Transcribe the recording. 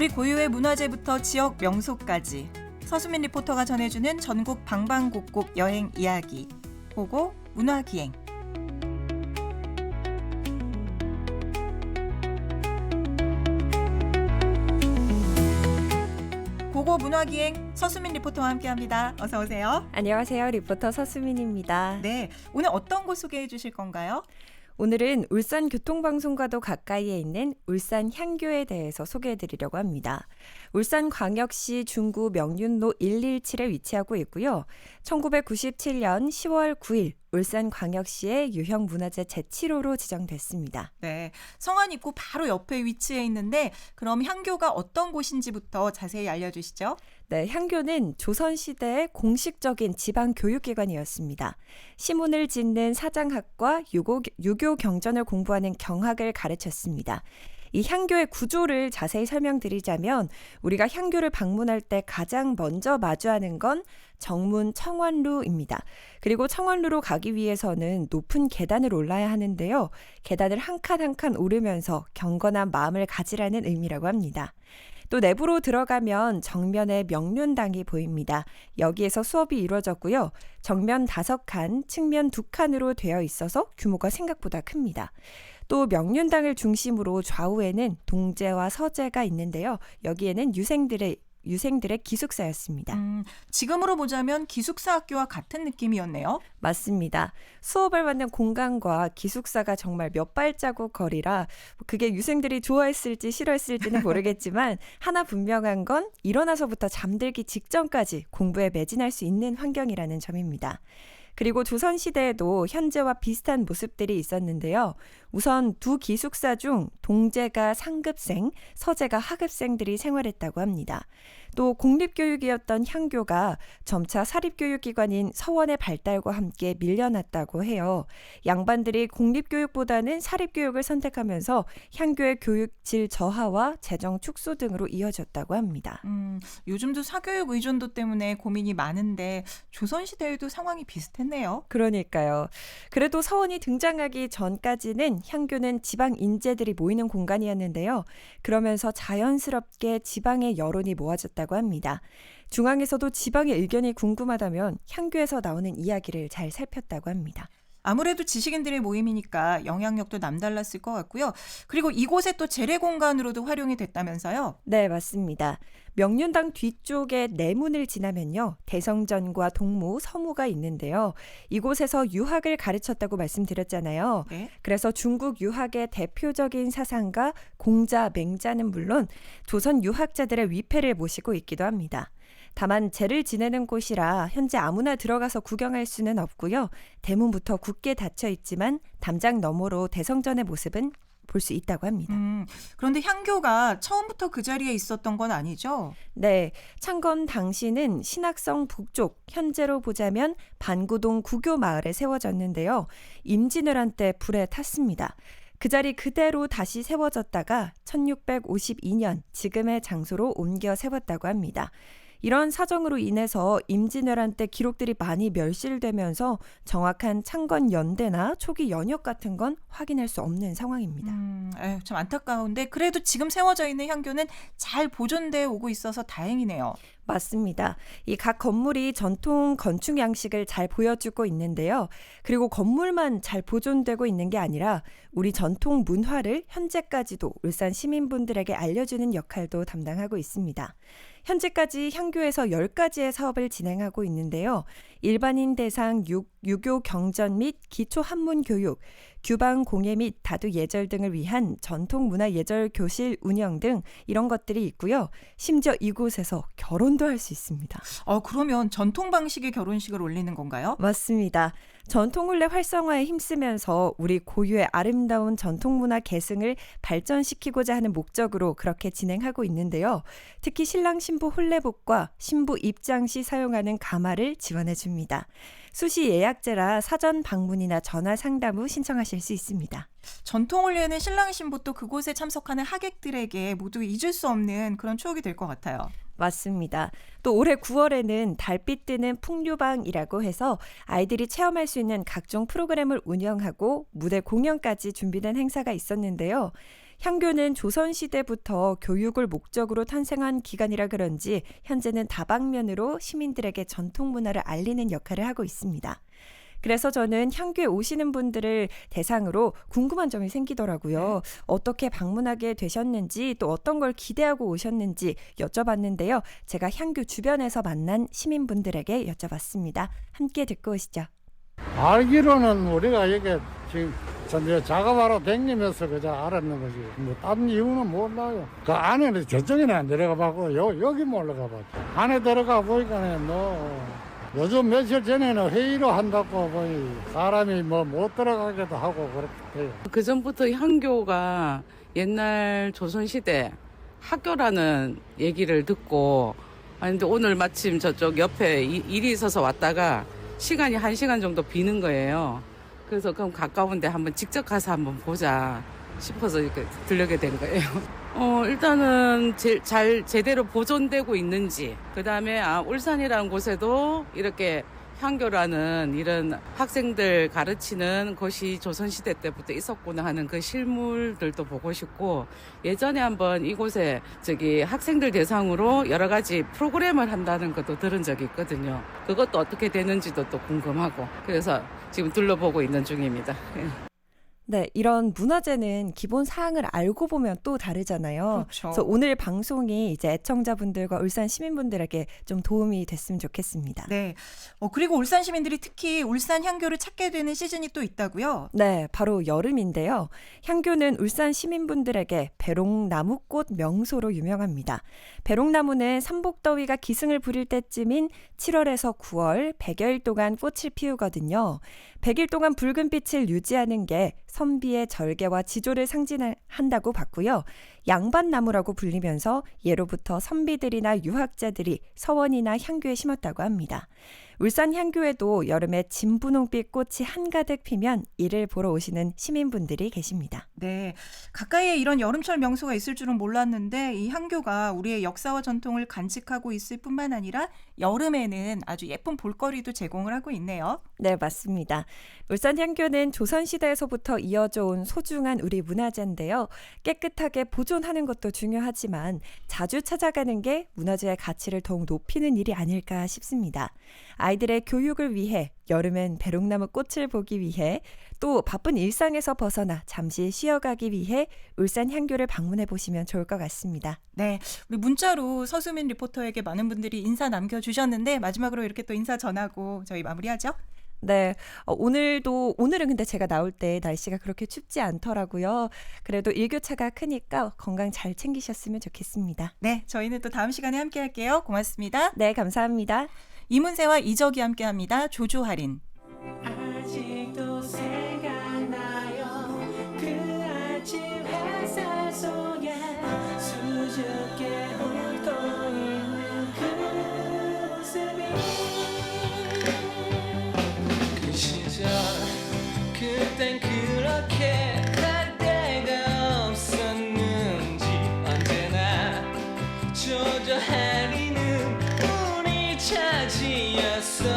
우리 고유의 문화재부터 지역 명소까지 서수민 리포터가 전해주는 전국 방방곡곡 여행 이야기. 보고 문화기행. 보고 문화기행 서수민 리포터와 함께합니다. 어서 오세요. 안녕하세요. 리포터 서수민입니다. 네, 오늘 어떤 곳 소개해 주실 건가요? 오늘은 울산 교통방송과도 가까이에 있는 울산 향교에 대해서 소개해드리려고 합니다. 울산광역시 중구 명륜로 117에 위치하고 있고요. 1997년 10월 9일 울산광역시의 유형문화재 제7호로 지정됐습니다. 네, 성안 입구 바로 옆에 위치해 있는데 그럼 향교가 어떤 곳인지부터 자세히 알려주시죠. 네, 향교는 조선시대의 공식적인 지방교육기관이었습니다. 시문을 짓는 사장학과 유교 경전을 공부하는 경학을 가르쳤습니다. 이 향교의 구조를 자세히 설명드리자면 우리가 향교를 방문할 때 가장 먼저 마주하는 건 정문 청원루입니다. 그리고 청원루로 가기 위해서는 높은 계단을 올라야 하는데요. 계단을 한 칸 한 칸 오르면서 경건한 마음을 가지라는 의미라고 합니다. 또 내부로 들어가면 정면에 명륜당이 보입니다. 여기에서 수업이 이루어졌고요. 정면 5칸, 측면 2칸으로 되어 있어서 규모가 생각보다 큽니다. 또 명륜당을 중심으로 좌우에는 동제와 서제가 있는데요. 여기에는 유생들의 기숙사였습니다. 지금으로 보자면 기숙사 학교와 같은 느낌이었네요. 맞습니다. 수업을 받는 공간과 기숙사가 정말 몇 발자국 거리라 그게 유생들이 좋아했을지 싫어했을지는 모르겠지만 하나 분명한 건 일어나서부터 잠들기 직전까지 공부에 매진할 수 있는 환경이라는 점입니다. 그리고 조선시대에도 현재와 비슷한 모습들이 있었는데요. 우선 두 기숙사 중 동제가 상급생, 서제가 하급생들이 생활했다고 합니다. 또 공립교육이었던 향교가 점차 사립교육기관인 서원의 발달과 함께 밀려났다고 해요. 양반들이 공립교육보다는 사립교육을 선택하면서 향교의 교육질 저하와 재정 축소 등으로 이어졌다고 합니다. 요즘도 사교육 의존도 때문에 고민이 많은데 조선시대에도 상황이 비슷했네요. 그러니까요. 그래도 서원이 등장하기 전까지는 향교는 지방 인재들이 모이는 공간이었는데요. 그러면서 자연스럽게 지방의 여론이 모아졌다고 합니다. 중앙에서도 지방의 의견이 궁금하다면 향교에서 나오는 이야기를 잘 살폈다고 합니다. 아무래도 지식인들의 모임이니까 영향력도 남달랐을 것 같고요. 그리고 이곳에 또 재래 공간으로도 활용이 됐다면서요? 네, 맞습니다. 명륜당 뒤쪽에 내문을 지나면요. 대성전과 동무, 서무가 있는데요. 이곳에서 유학을 가르쳤다고 말씀드렸잖아요. 네. 그래서 중국 유학의 대표적인 사상가 공자, 맹자는 물론 조선 유학자들의 위패를 모시고 있기도 합니다. 다만 제를 지내는 곳이라 현재 아무나 들어가서 구경할 수는 없고요. 대문부터 굳게 닫혀 있지만 담장 너머로 대성전의 모습은 볼 수 있다고 합니다. 그런데 향교가 처음부터 그 자리에 있었던 건 아니죠? 네, 창건 당시는 신학성 북쪽, 현재로 보자면 반구동 구교 마을에 세워졌는데요. 임진왜란 때 불에 탔습니다. 그 자리 그대로 다시 세워졌다가 1652년 지금의 장소로 옮겨 세웠다고 합니다. 이런 사정으로 인해서 임진왜란 때 기록들이 많이 멸실되면서 정확한 창건 연대나 초기 연역 같은 건 확인할 수 없는 상황입니다. 참 안타까운데 그래도 지금 세워져 있는 향교는 잘 보존되어 오고 있어서 다행이네요. 맞습니다. 이 각 건물이 전통 건축 양식을 잘 보여주고 있는데요. 그리고 건물만 잘 보존되고 있는 게 아니라 우리 전통 문화를 현재까지도 울산 시민분들에게 알려주는 역할도 담당하고 있습니다. 현재까지 향교에서 10가지의 사업을 진행하고 있는데요. 일반인 대상 유교 경전 및 기초 한문 교육, 규방 공예 및 다두 예절 등을 위한 전통 문화 예절 교실 운영 등 이런 것들이 있고요. 심지어 이곳에서 결혼도 할 수 있습니다. 그러면 전통 방식의 결혼식을 올리는 건가요? 맞습니다. 전통훈례 활성화에 힘쓰면서 우리 고유의 아름다운 전통문화 계승을 발전시키고자 하는 목적으로 그렇게 진행하고 있는데요. 특히 신랑 신부 혼례복과 신부 입장 시 사용하는 가마를 지원해 줍니다. 수시 예약제라 사전 방문이나 전화 상담 후 신청하실 수 있습니다. 전통훈례는 신랑 신부 또 그곳에 참석하는 하객들에게 모두 잊을 수 없는 그런 추억이 될 것 같아요. 맞습니다. 또 올해 9월에는 달빛 뜨는 풍류방이라고 해서 아이들이 체험할 수 있는 각종 프로그램을 운영하고 무대 공연까지 준비된 행사가 있었는데요. 향교는 조선시대부터 교육을 목적으로 탄생한 기관이라 그런지 현재는 다방면으로 시민들에게 전통 문화를 알리는 역할을 하고 있습니다. 그래서 저는 향교에 오시는 분들을 대상으로 궁금한 점이 생기더라고요. 어떻게 방문하게 되셨는지 또 어떤 걸 기대하고 오셨는지 여쭤봤는데요. 제가 향교 주변에서 만난 시민분들에게 여쭤봤습니다. 함께 듣고 오시죠. 알기로는 우리가 여기 지금 전에 작업하러 다니면서 그저 알았는 거지. 뭐 다른 이유는 몰라요. 그 안에는 저쪽에는 안 들어가 봤고 여기 올라가 봤죠. 안에 들어가 보니까는 요즘 며칠 전에는 회의로 한다고 보니 사람이 뭐 못 들어가기도 하고 그렇게 돼요. 그 전부터 향교가 옛날 조선시대 학교라는 얘기를 듣고, 근데 오늘 마침 저쪽 옆에 일이 있어서 왔다가 시간이 1시간 정도 비는 거예요. 그래서 그럼 가까운데 한번 직접 가서 한번 보자 싶어서 이렇게 들르게 된 거예요. 일단은 잘 제대로 보존되고 있는지, 그 다음에 울산이라는 곳에도 이렇게 향교라는 이런 학생들 가르치는 곳이 조선시대 때부터 있었구나 하는 그 실물들도 보고 싶고, 예전에 한번 이곳에 학생들 대상으로 여러 가지 프로그램을 한다는 것도 들은 적이 있거든요. 그것도 어떻게 되는지도 또 궁금하고, 그래서 지금 둘러보고 있는 중입니다. 네, 이런 문화재는 기본 사항을 알고 보면 또 다르잖아요. 그렇죠. 그래서 오늘 방송이 이제 애청자분들과 울산 시민분들에게 좀 도움이 됐으면 좋겠습니다. 네. 그리고 울산 시민들이 특히 울산 향교를 찾게 되는 시즌이 또 있다고요? 네, 바로 여름인데요. 향교는 울산 시민분들에게 배롱나무꽃 명소로 유명합니다. 배롱나무는 삼복더위가 기승을 부릴 때쯤인 7월에서 9월 100여일 동안 꽃을 피우거든요. 100일 동안 붉은 빛을 유지하는 게 선비의 절개와 지조를 상징한다고 봤고요. 양반나무라고 불리면서 예로부터 선비들이나 유학자들이 서원이나 향교에 심었다고 합니다. 울산 향교에도 여름에 진분홍빛 꽃이 한가득 피면 이를 보러 오시는 시민분들이 계십니다. 네. 가까이에 이런 여름철 명소가 있을 줄은 몰랐는데 이 향교가 우리의 역사와 전통을 간직하고 있을 뿐만 아니라 여름에는 아주 예쁜 볼거리도 제공을 하고 있네요. 네, 맞습니다. 울산 향교는 조선시대에서부터 이어져 온 소중한 우리 문화재인데요. 깨끗하게 보존하는 것도 중요하지만 자주 찾아가는 게 문화재의 가치를 더욱 높이는 일이 아닐까 싶습니다. 아이들의 교육을 위해, 여름엔 배롱나무 꽃을 보기 위해, 또 바쁜 일상에서 벗어나 잠시 쉬어가기 위해 울산 향교를 방문해 보시면 좋을 것 같습니다. 네. 우리 문자로 서수민 리포터에게 많은 분들이 인사 남겨주셨는데 마지막으로 이렇게 또 인사 전하고 저희 마무리하죠. 네, 오늘은 근데 제가 나올 때 날씨가 그렇게 춥지 않더라고요. 그래도 일교차가 크니까 건강 잘 챙기셨으면 좋겠습니다. 네. 저희는 또 다음 시간에 함께 할게요. 고맙습니다. 네, 감사합니다. 이문세와 이적이 함께합니다. 조조할인. 아직도 생각나요. 그 아침 햇살 속에 수줍게 웃고 있는 그 모습이. 그 시절 그땐 그렇게 할 데가 없었는지 언제나 조조할인은 우리 차지였었죠.